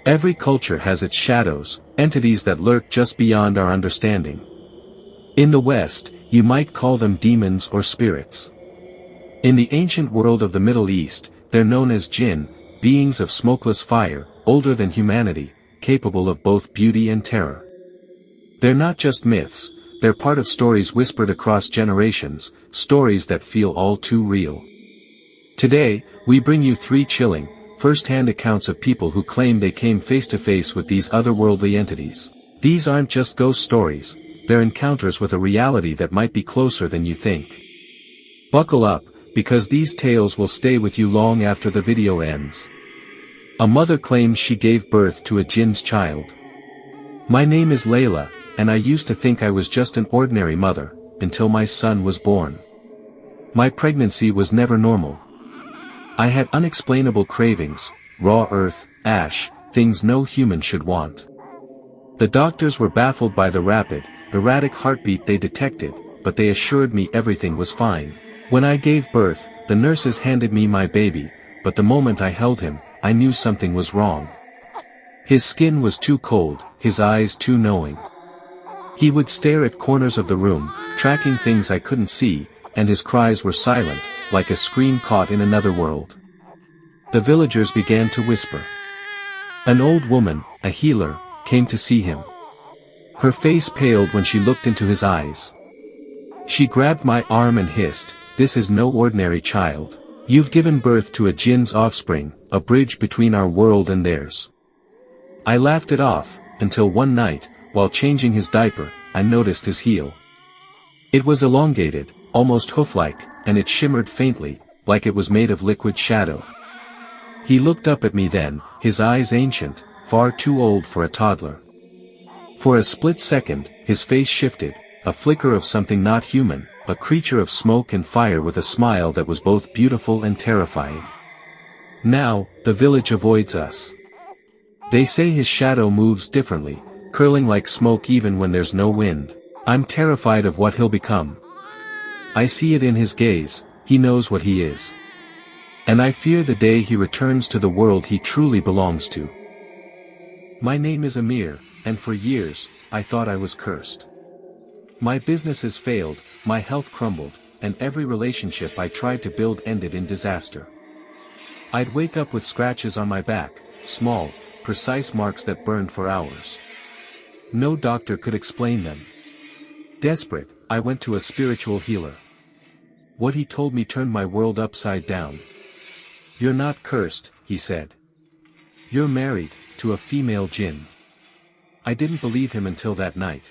Every culture has its shadows, entities that lurk just beyond our understanding. In the West, you might call them demons or spirits. In the ancient world of the Middle East, they're known as jinn, beings of smokeless fire, older than humanity, capable of both beauty and terror. They're not just myths, they're part of stories whispered across generations, stories that feel all too real. Today, we bring you 3 chilling, first-hand accounts of people who claim they came face-to-face with these otherworldly entities. These aren't just ghost stories, they're encounters with a reality that might be closer than you think. Buckle up, because these tales will stay with you long after the video ends. A mother claims she gave birth to a jinn's child. My name is Layla, and I used to think I was just an ordinary mother, until my son was born. My pregnancy was never normal. I had unexplainable cravings, raw earth, ash, things no human should want. The doctors were baffled by the rapid, erratic heartbeat they detected, but they assured me everything was fine. When I gave birth, the nurses handed me my baby, but the moment I held him, I knew something was wrong. His skin was too cold, his eyes too knowing. He would stare at corners of the room, tracking things I couldn't see, and his cries were silent, like a scream caught in another world. The villagers began to whisper. An old woman, a healer, came to see him. Her face paled when she looked into his eyes. She grabbed my arm and hissed, "This is no ordinary child. You've given birth to a jinn's offspring, a bridge between our world and theirs." I laughed it off, until one night, while changing his diaper, I noticed his heel. It was elongated, almost hoof-like, and it shimmered faintly, like it was made of liquid shadow. He looked up at me then, his eyes ancient, far too old for a toddler. For a split second, his face shifted, a flicker of something not human, a creature of smoke and fire with a smile that was both beautiful and terrifying. Now, the village avoids us. They say his shadow moves differently, curling like smoke even when there's no wind. I'm terrified of what he'll become. I see it in his gaze, he knows what he is. And I fear the day he returns to the world he truly belongs to. My name is Amir, and for years, I thought I was cursed. My businesses failed, my health crumbled, and every relationship I tried to build ended in disaster. I'd wake up with scratches on my back, small, precise marks that burned for hours. No doctor could explain them. Desperate, I went to a spiritual healer. What he told me turned my world upside down. "You're not cursed," he said. "You're married, to a female jinn." I didn't believe him until that night.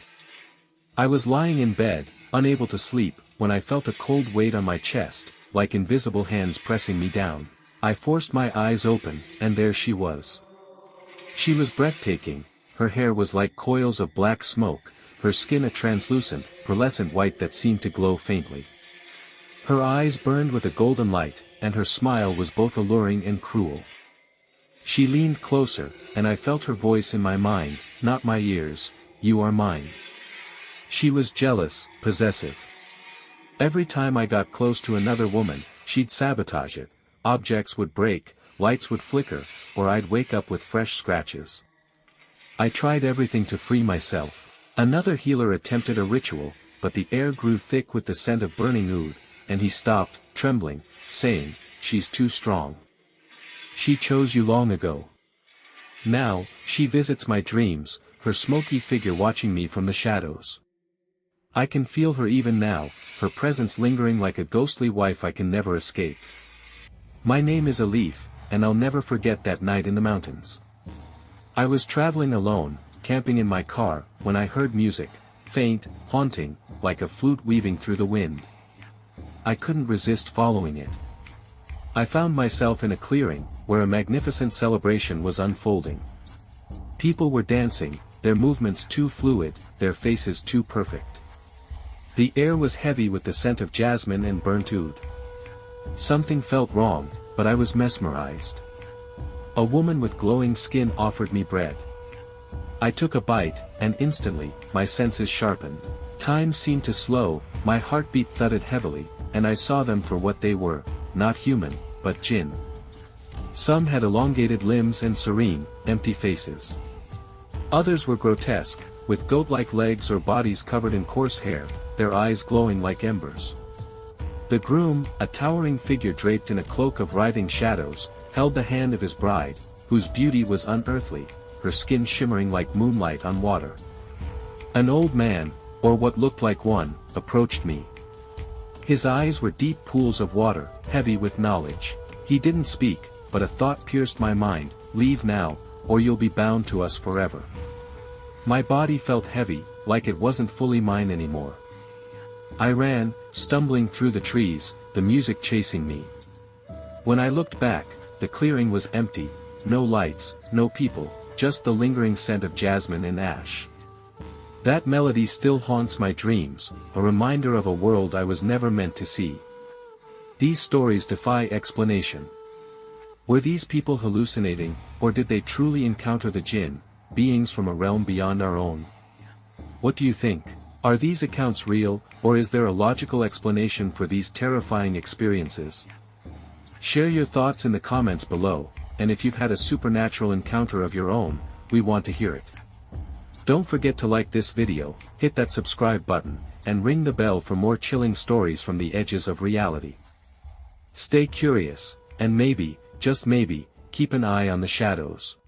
I was lying in bed, unable to sleep, when I felt a cold weight on my chest, like invisible hands pressing me down. I forced my eyes open, and there she was. She was breathtaking, her hair was like coils of black smoke, her skin a translucent, pearlescent white that seemed to glow faintly. Her eyes burned with a golden light, and her smile was both alluring and cruel. She leaned closer, and I felt her voice in my mind, not my ears, "You are mine." She was jealous, possessive. Every time I got close to another woman, she'd sabotage it. Objects would break, lights would flicker, or I'd wake up with fresh scratches. I tried everything to free myself. Another healer attempted a ritual, but the air grew thick with the scent of burning oud, and he stopped, trembling, saying, "She's too strong. She chose you long ago. Now, she visits my dreams, her smoky figure watching me from the shadows. I can feel her even now, her presence lingering like a ghostly wife I can never escape." My name is Alif, and I'll never forget that night in the mountains. I was traveling alone, camping in my car, when I heard music, faint, haunting, like a flute weaving through the wind. I couldn't resist following it. I found myself in a clearing, where a magnificent celebration was unfolding. People were dancing, their movements too fluid, their faces too perfect. The air was heavy with the scent of jasmine and burnt oud. Something felt wrong, but I was mesmerized. A woman with glowing skin offered me bread. I took a bite, and instantly, my senses sharpened. Time seemed to slow, my heartbeat thudded heavily, and I saw them for what they were, not human, but jinn. Some had elongated limbs and serene, empty faces. Others were grotesque, with goat-like legs or bodies covered in coarse hair, their eyes glowing like embers. The groom, a towering figure draped in a cloak of writhing shadows, held the hand of his bride, whose beauty was unearthly, her skin shimmering like moonlight on water. An old man, or what looked like one, approached me. His eyes were deep pools of water, heavy with knowledge. He didn't speak, but a thought pierced my mind: leave now, or you'll be bound to us forever. My body felt heavy, like it wasn't fully mine anymore. I ran, stumbling through the trees, the music chasing me. When I looked back, the clearing was empty, no lights, no people, just the lingering scent of jasmine and ash. That melody still haunts my dreams, a reminder of a world I was never meant to see. These stories defy explanation. Were these people hallucinating, or did they truly encounter the jinn, beings from a realm beyond our own? What do you think? Are these accounts real, or is there a logical explanation for these terrifying experiences? Share your thoughts in the comments below, and if you've had a supernatural encounter of your own, we want to hear it. Don't forget to like this video, hit that subscribe button, and ring the bell for more chilling stories from the edges of reality. Stay curious, and maybe, just maybe, keep an eye on the shadows.